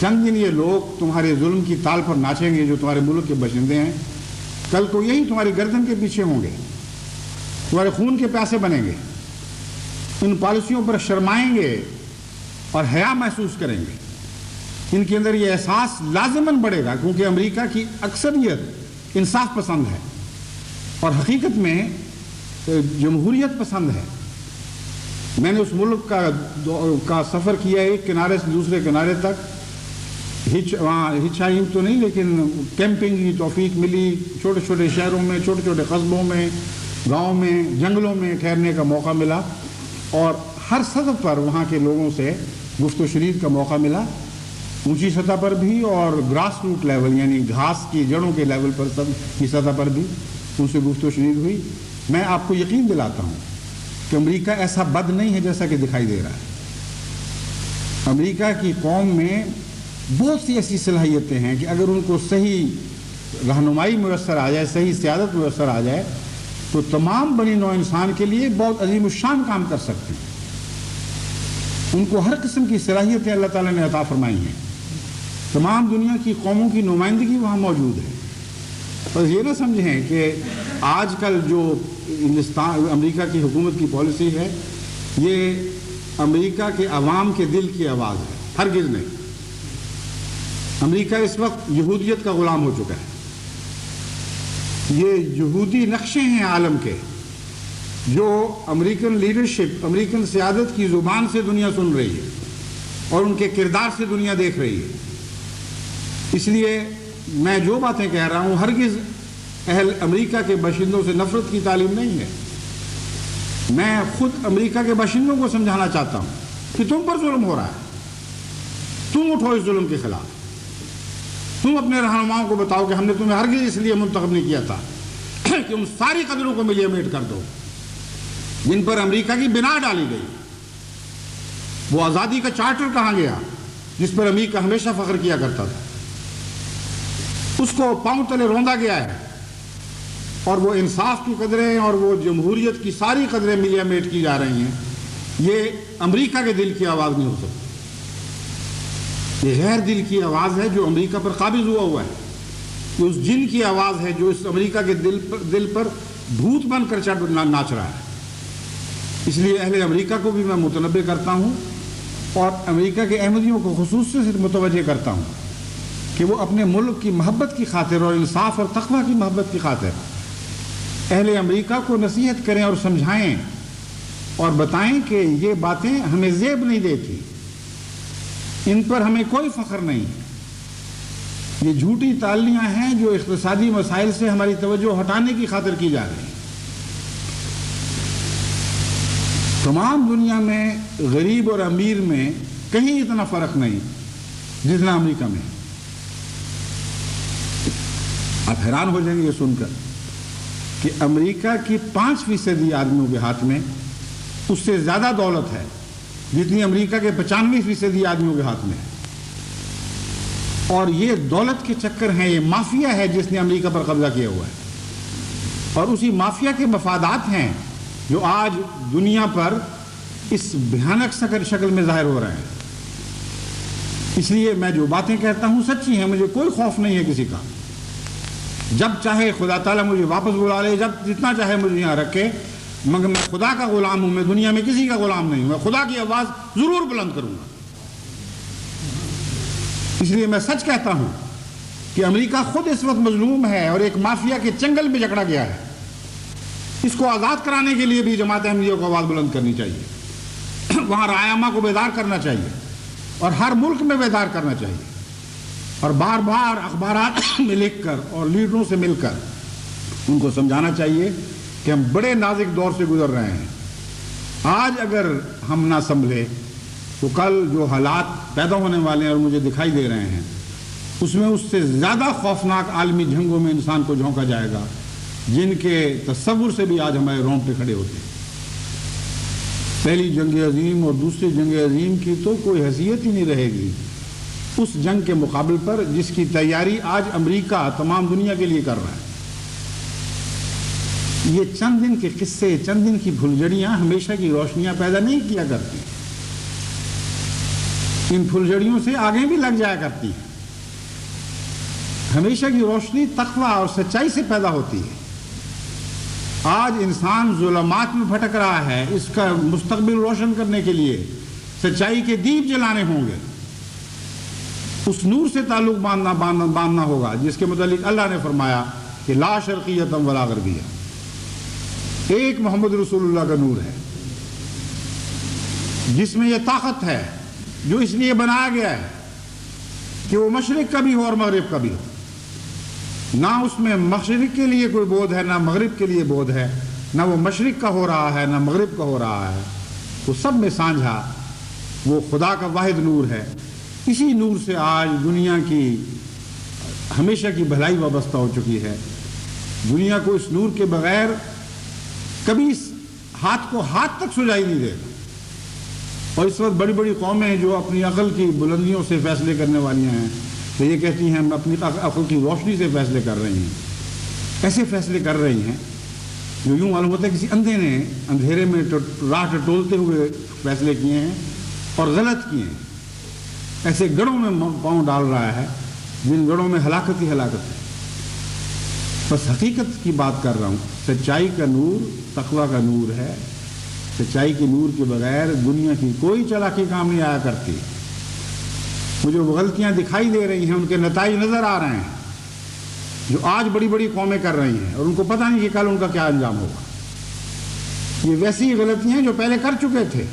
چند دن یہ لوگ تمہارے ظلم کی تال پر ناچیں گے جو تمہارے ملک کے باشندے ہیں، کل کو یہی تمہاری گردن کے پیچھے ہوں گے، تمہارے خون کے پیاسے بنیں گے، ان پالیسیوں پر شرمائیں گے اور حیا محسوس کریں گے۔ ان کے اندر یہ احساس لازماً بڑھے گا، کیونکہ امریکہ کی اکثریت انصاف پسند ہے اور حقیقت میں جمہوریت پسند ہے۔ میں نے اس ملک کا سفر کیا ایک کنارے سے دوسرے کنارے تک، وہاں ہچ ہائکنگ تو نہیں لیکن کیمپنگ کی توفیق ملی، چھوٹے چھوٹے شہروں میں، چھوٹے چھوٹے قصبوں میں، گاؤں میں، جنگلوں میں ٹھہرنے کا موقع ملا، اور ہر سطح پر وہاں کے لوگوں سے گفت و شنید کا موقع ملا، اونچی سطح پر بھی اور گراس روٹ لیول یعنی گھاس کی جڑوں کے لیول پر سب کی سطح پر بھی۔ ان سے گفتگو شنید ہوئی. میں آپ کو یقین دلاتا ہوں کہ امریکہ ایسا بد نہیں ہے جیسا کہ دکھائی دے رہا ہے. امریکہ کی قوم میں بہت سی ایسی صلاحیتیں ہیں کہ اگر ان کو صحیح رہنمائی میسر آ جائے, صحیح سیادت میسر آ جائے, تو تمام بنی نوع انسان کے لیے بہت عظیم الشان کام کر سکتے ہیں. ان کو ہر قسم کی صلاحیتیں اللہ تعالیٰ نے عطا فرمائی ہیں. تمام دنیا کی قوموں کی نمائندگی وہاں موجود ہے. بس یہ نہ سمجھیں کہ آج کل جو امریکہ کی حکومت کی پالیسی ہے یہ امریکہ کے عوام کے دل کی آواز ہے. ہرگز نہیں. امریکہ اس وقت یہودیت کا غلام ہو چکا ہے. یہ یہودی نقشے ہیں عالم کے جو امریکن لیڈرشپ, امریکن سیادت کی زبان سے دنیا سن رہی ہے اور ان کے کردار سے دنیا دیکھ رہی ہے. اس لیے میں جو باتیں کہہ رہا ہوں ہرگز اہل امریکہ کے باشندوں سے نفرت کی تعلیم نہیں ہے. میں خود امریکہ کے باشندوں کو سمجھانا چاہتا ہوں کہ تم پر ظلم ہو رہا ہے, تم اٹھو اس ظلم کے خلاف. تم اپنے رہنماؤں کو بتاؤ کہ ہم نے تمہیں ہرگز اس لیے منتخب نہیں کیا تھا کہ ان ساری قدروں کو ملیمیٹ کر دو جن پر امریکہ کی بنا ڈالی گئی. وہ آزادی کا چارٹر کہاں گیا جس پر امریکہ ہمیشہ فخر کیا کرتا تھا؟ اس کو پاؤں تلے روندا گیا ہے. اور وہ انصاف کی قدریں اور وہ جمہوریت کی ساری قدریں ملیمیٹ کی جا رہی ہیں. یہ امریکہ کے دل کی آواز نہیں ہو سکتی. یہ غیر دل کی آواز ہے جو امریکہ پر قابض ہوا ہے. یہ اس جن کی آواز ہے جو اس امریکہ کے دل پر بھوت بن کر ناچ رہا ہے. اس لیے اہل امریکہ کو بھی میں متنبہ کرتا ہوں اور امریکہ کے احمدیوں کو خصوصی سے متوجہ کرتا ہوں کہ وہ اپنے ملک کی محبت کی خاطر اور انصاف اور تقوی کی محبت کی خاطر اہل امریکہ کو نصیحت کریں اور سمجھائیں اور بتائیں کہ یہ باتیں ہمیں زیب نہیں دیتی, ان پر ہمیں کوئی فخر نہیں. یہ جھوٹی تالیاں ہیں جو اقتصادی مسائل سے ہماری توجہ ہٹانے کی خاطر کی جا رہی ہیں. تمام دنیا میں غریب اور امیر میں کہیں اتنا فرق نہیں جتنا امریکہ میں. آپ حیران ہو جائیں گے یہ سن کر کہ امریکہ کی 5% آدمیوں کے ہاتھ میں اس سے زیادہ دولت ہے جتنی امریکہ کے 95% آدمیوں کے ہاتھ میں ہے. اور یہ دولت کے چکر ہیں, یہ مافیا ہے جس نے امریکہ پر قبضہ کیا ہوا ہے. اور اسی مافیا کے مفادات ہیں جو آج دنیا پر اس بھیانک شکل میں ظاہر ہو رہے ہیں. اس لیے میں جو باتیں کہتا ہوں سچی ہیں, مجھے کوئی خوف نہیں ہے کسی کا. جب چاہے خدا تعالیٰ مجھے واپس بلا لے, جتنا چاہے مجھے یہاں رکھے, مگر میں خدا کا غلام ہوں. میں دنیا میں کسی کا غلام نہیں ہوں. میں خدا کی آواز ضرور بلند کروں گا. اس لیے میں سچ کہتا ہوں کہ امریکہ خود اس وقت مظلوم ہے اور ایک مافیا کے چنگل میں جکڑا گیا ہے. اس کو آزاد کرانے کے لیے بھی جماعت احمدیہ کو آواز بلند کرنی چاہیے. وہاں رعایامہ کو بیدار کرنا چاہیے اور ہر ملک میں بیدار کرنا چاہیے اور بار بار اخبارات میں لکھ کر اور لیڈروں سے مل کر ان کو سمجھانا چاہیے کہ ہم بڑے نازک دور سے گزر رہے ہیں. آج اگر ہم نہ سنبھلے تو کل جو حالات پیدا ہونے والے ہیں اور مجھے دکھائی دے رہے ہیں اس میں اس سے زیادہ خوفناک عالمی جنگوں میں انسان کو جھونکا جائے گا جن کے تصور سے بھی آج ہمارے رونگٹے کھڑے ہوتے ہیں. پہلی جنگ عظیم اور دوسری جنگ عظیم کی تو کوئی حیثیت ہی نہیں رہے گی اس جنگ کے مقابل پر جس کی تیاری آج امریکہ تمام دنیا کے لیے کر رہا ہے. یہ چند دن کے قصے, چند دن کی پھلجھڑیاں ہمیشہ کی روشنیاں پیدا نہیں کیا کرتی. ان پھلجھڑیوں سے آگے بھی لگ جایا کرتی ہے. ہمیشہ کی روشنی تقویٰ اور سچائی سے پیدا ہوتی ہے. آج انسان ظلمات میں بھٹک رہا ہے. اس کا مستقبل روشن کرنے کے لیے سچائی کے دیپ جلانے ہوں گے. اس نور سے تعلق باندھنا ہوگا جس کے متعلق اللہ نے فرمایا کہ لا شرقیتم ولا غربیہ. ایک محمد رسول اللہ کا نور ہے جس میں یہ طاقت ہے جو اس لیے بنایا گیا ہے کہ وہ مشرق کا بھی ہو اور مغرب کا بھی ہو. نہ اس میں مشرق کے لیے کوئی بودھ ہے نہ مغرب کے لیے بودھ ہے, نہ وہ مشرق کا ہو رہا ہے نہ مغرب کا ہو رہا ہے. وہ سب میں سانجھا وہ خدا کا واحد نور ہے. اسی نور سے آج دنیا کی ہمیشہ کی بھلائی وابستہ ہو چکی ہے. دنیا کو اس نور کے بغیر کبھی اس ہاتھ کو ہاتھ تک سجائی نہیں دے گا. اور اس وقت بڑی بڑی قومیں ہیں جو اپنی عقل کی بلندیوں سے فیصلے کرنے والیاں ہیں تو یہ کہتی ہیں ہم اپنی عقل کی روشنی سے فیصلے کر رہی ہیں. ایسے فیصلے کر رہی ہیں جو یوں معلوم ہوتا ہے کسی اندھے نے اندھیرے میں راہ ٹٹولتے ہوئے فیصلے کیے ہیں اور غلط کیے ہیں. ایسے گڑھوں میں پاؤں ڈال رہا ہے جن گڑھوں میں ہلاکت ہی ہلاکت ہے. بس حقیقت کی بات کر رہا ہوں. سچائی کا نور تقویٰ کا نور ہے. سچائی کے نور کے بغیر دنیا کی کوئی چالاکی کام نہیں آیا کرتی. مجھے وہ غلطیاں دکھائی دے رہی ہیں ان کے نتائج نظر آ رہے ہیں جو آج بڑی بڑی قومیں کر رہی ہیں اور ان کو پتہ نہیں کہ کل ان کا کیا انجام ہوگا. یہ ویسی غلطیاں جو پہلے کر چکے تھے.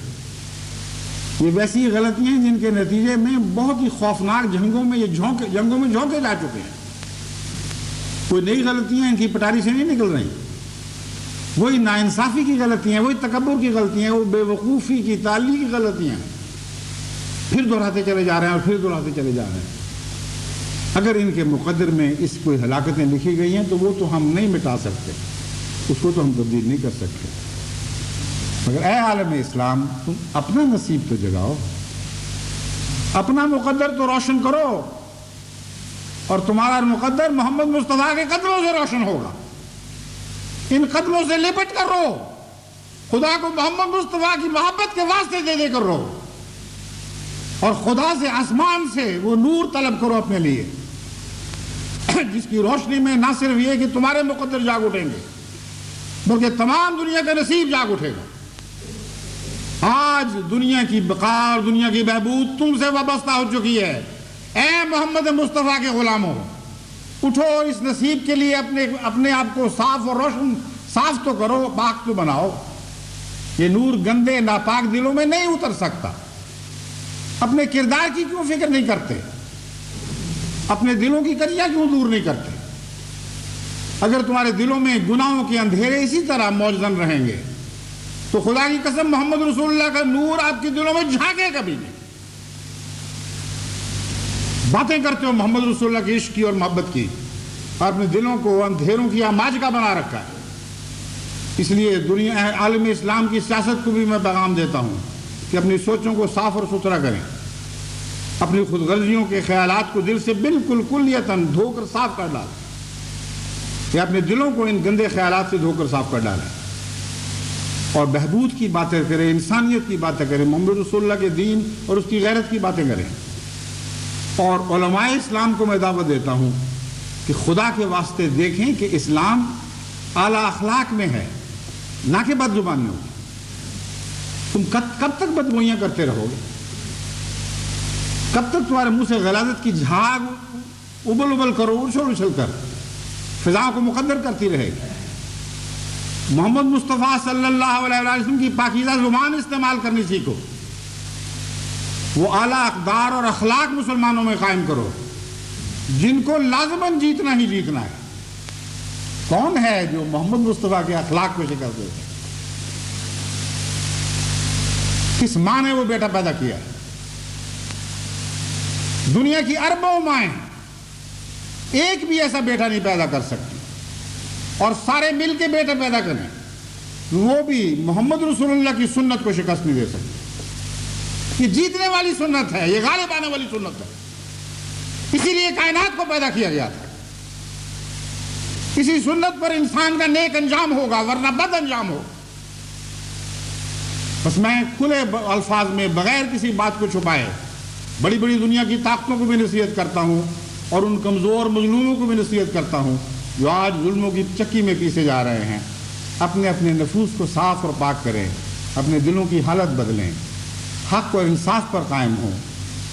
یہ ویسی غلطیاں جن کے نتیجے میں بہت ہی خوفناک جنگوں میں جھونکے جا چکے ہیں. کوئی نئی غلطیاں ان کی پٹاری سے نہیں نکل رہی. وہی ناانصافی کی غلطیاں, وہی تکبر کی غلطیاں, وہ بے وقوفی کی تعلی کی غلطیاں پھر دہراتے چلے جا رہے ہیں اور پھر دہراتے چلے جا رہے ہیں. اگر ان کے مقدر میں اس کوئی ہلاکتیں لکھی گئی ہیں تو وہ تو ہم نہیں مٹا سکتے, اس کو تو ہم تبدیل نہیں کر سکتے. مگر اے عالم اسلام, تم اپنا نصیب تو جگاؤ, اپنا مقدر تو روشن کرو, اور تمہارا مقدر محمد مصطفیٰ کے قدموں سے روشن ہوگا. ان قدموں سے لپٹ کر رو, خدا کو محمد مصطفیٰ کی محبت کے واسطے دے دے کر رو, اور خدا سے آسمان سے وہ نور طلب کرو اپنے لیے جس کی روشنی میں نہ صرف یہ کہ تمہارے مقدر جاگ اٹھیں گے بلکہ تمام دنیا کا نصیب جاگ اٹھے گا. آج دنیا کی بقا اور دنیا کی بہبود تم سے وابستہ ہو چکی ہے. اے محمد مصطفیٰ کے غلاموں, اٹھو, اس نصیب کے لیے اپنے آپ کو صاف اور روشن صاف تو کرو, پاک تو بناؤ. یہ نور گندے ناپاک دلوں میں نہیں اتر سکتا. اپنے کردار کی کیوں فکر نہیں کرتے؟ اپنے دلوں کی کریاں کیوں دور نہیں کرتے؟ اگر تمہارے دلوں میں گناہوں کے اندھیرے اسی طرح موجزن رہیں گے تو خدا کی قسم محمد رسول اللہ کا نور آپ کے دلوں میں جھانکے کبھی نہیں. باتیں کرتے ہو محمد رسول اللہ کی عشق کی اور محبت کی, اور اپنے دلوں کو اندھیروں کی آماج کا بنا رکھا ہے. اس لیے دنیا عالم اسلام کی سیاست کو بھی میں پیغام دیتا ہوں کہ اپنی سوچوں کو صاف اور ستھرا کریں, اپنی خود غرضیوں کے خیالات کو دل سے بالکل کلیتاً دھو کر صاف کر ڈالیں, یا اپنے دلوں کو ان گندے خیالات سے دھو کر صاف کر ڈالیں, اور بہبود کی باتیں کریں, انسانیت کی باتیں کریں, محمد رسول اللہ کے دین اور اس کی غیرت کی باتیں کریں. اور علماء اسلام کو میں دعوت دیتا ہوں کہ خدا کے واسطے دیکھیں کہ اسلام اعلیٰ اخلاق میں ہے, نہ کہ بد زبانیوں میں. تم کب تک بدگوئیاں کرتے رہو گے؟ کب تک تمہارے منہ سے غلاظت کی جھاگ ابل ابل کرو, اچھل کر فضاؤں کو مقدر کرتی رہے گی؟ محمد مصطفیٰ صلی اللہ علیہ وسلم کی پاکیزہ زبان استعمال کرنی سیکھو. وہ اعلیٰ اقدار اور اخلاق مسلمانوں میں قائم کرو جن کو لازماً جیتنا ہی جیتنا ہے. کون ہے جو محمد مصطفیٰ کے اخلاق کو شکست دیتے ہیں؟ کس ماں نے وہ بیٹا پیدا کیا ہے؟ دنیا کی اربوں مائیں ایک بھی ایسا بیٹا نہیں پیدا کر سکتی, اور سارے مل کے بیٹے پیدا کریں وہ بھی محمد رسول اللہ کی سنت کو شکست نہیں دے سکتے. یہ جیتنے والی سنت ہے, یہ غالب آنے والی سنت ہے. اسی لیے کائنات کو پیدا کیا گیا تھا. اسی سنت پر انسان کا نیک انجام ہوگا ورنہ بد انجام ہوگا. بس میں کھلے الفاظ میں بغیر کسی بات کو چھپائے بڑی بڑی دنیا کی طاقتوں کو بھی نصیحت کرتا ہوں, اور ان کمزور مظلوموں کو بھی نصیحت کرتا ہوں جو آج ظلموں کی چکی میں پیسے جا رہے ہیں. اپنے اپنے نفوس کو صاف اور پاک کریں, اپنے دلوں کی حالت بدلیں, حق اور انصاف پر قائم ہوں.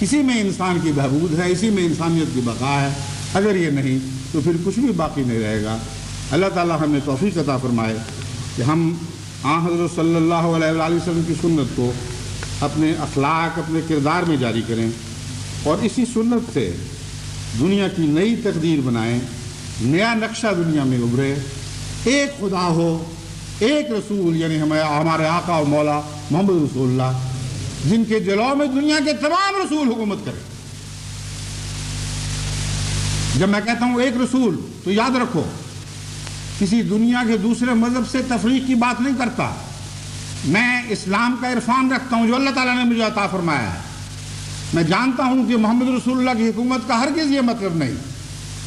اسی میں انسان کی بہبود ہے, اسی میں انسانیت کی بقا ہے. اگر یہ نہیں تو پھر کچھ بھی باقی نہیں رہے گا. اللہ تعالی ہمیں توفیق عطا فرمائے کہ ہم حضرت صلی اللہ علیہ وآلہ وسلم کی سنت کو اپنے اخلاق, اپنے کردار میں جاری کریں, اور اسی سنت سے دنیا کی نئی تقدیر بنائیں, نیا نقشہ دنیا میں ابھرے. ایک خدا ہو, ایک رسول, یعنی ہمارے آقا و مولا محمد رسول اللہ, جن کے جلوہ میں دنیا کے تمام رسول حکومت کریں. جب میں کہتا ہوں ایک رسول تو یاد رکھو کسی دنیا کے دوسرے مذہب سے تفریق کی بات نہیں کرتا. میں اسلام کا عرفان رکھتا ہوں جو اللہ تعالیٰ نے مجھے عطا فرمایا ہے. میں جانتا ہوں کہ محمد رسول اللہ کی حکومت کا ہرگز یہ مطلب نہیں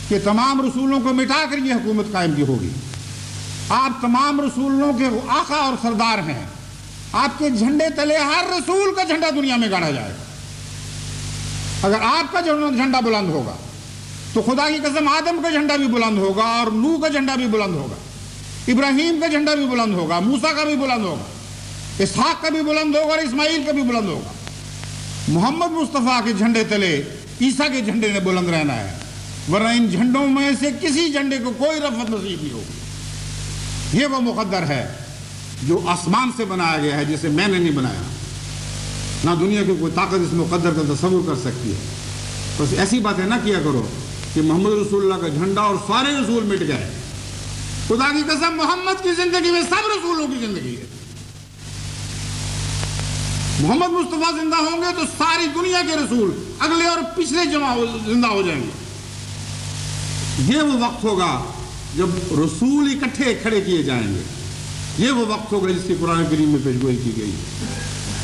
کہ تمام رسولوں کو مٹا کر یہ حکومت قائم کی ہوگی. آپ تمام رسولوں کے آقا اور سردار ہیں. آپ کے جھنڈے تلے ہر رسول کا جھنڈا دنیا میں گاڑا جائے گا. اگر آپ کا جھنڈا بلند ہوگا تو خدا کی قسم آدم کا جھنڈا بھی بلند ہوگا اور نوح کا جھنڈا بھی بلند ہوگا, ابراہیم کا جھنڈا بھی بلند ہوگا, موسیٰ کا بھی بلند ہوگا, اسحاق کا بھی بلند ہوگا اور اسماعیل کا بھی بلند ہوگا. محمد مصطفیٰ کے جھنڈے تلے عیسیٰ کے جھنڈے نے بلند رہنا ہے, ورنہ ان جھنڈوں میں سے کسی جھنڈے کو کوئی رفعت نصیب نہیں ہوگی. یہ وہ مقدر ہے جو آسمان سے بنایا گیا ہے, جسے میں نے نہیں بنایا. نہ دنیا کی کوئی طاقت اس مقدر کا تصور کر سکتی ہے. بس ایسی باتیں نہ کیا کرو کہ محمد رسول اللہ کا جھنڈا اور سارے رسول مٹ گئے. خدا کی قسم محمد کی زندگی میں سب رسولوں کی زندگی ہے. محمد مصطفیٰ زندہ ہوں گے تو ساری دنیا کے رسول اگلے اور پچھلے زندہ ہو جائیں گے. یہ وہ وقت ہوگا جب رسول اکٹھے کھڑے کیے جائیں گے. یہ وہ وقت ہوگا جس کی قرآن کریم میں پیشگوئی کی گئی.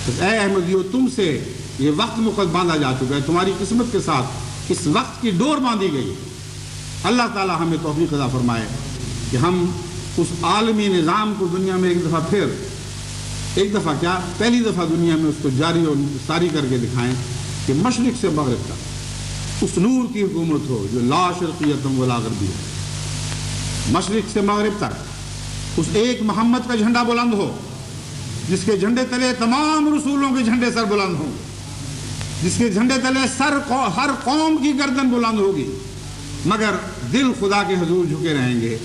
تو اے احمدیو, تم سے یہ وقت مقدس باندھا جا چکا ہے. تمہاری قسمت کے ساتھ اس وقت کی ڈور باندھی گئی. اللہ تعالی ہمیں توفیق عطا فرمائے کہ ہم اس عالمی نظام کو دنیا میں ایک دفعہ کیا پہلی دفعہ دنیا میں اس کو جاری اور ساری کر کے دکھائیں کہ مشرق سے مغرب تک اس نور کی حکومت ہو جو لا شرقیت ولا غربی ہو. مشرق سے مغرب تک اس ایک محمد کا جھنڈا بلند ہو جس کے جھنڈے تلے تمام رسولوں کے جھنڈے سر بلند ہوں, جس کے جھنڈے تلے ہر قوم کی گردن بلند ہوگی, مگر دل خدا کے حضور جھکے رہیں گے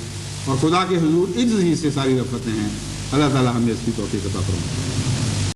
اور خدا کے حضور عجز ہی سے ساری رفتیں ہیں. اللہ تعالی ہمیں اس کی توفیق عطا فرمائے.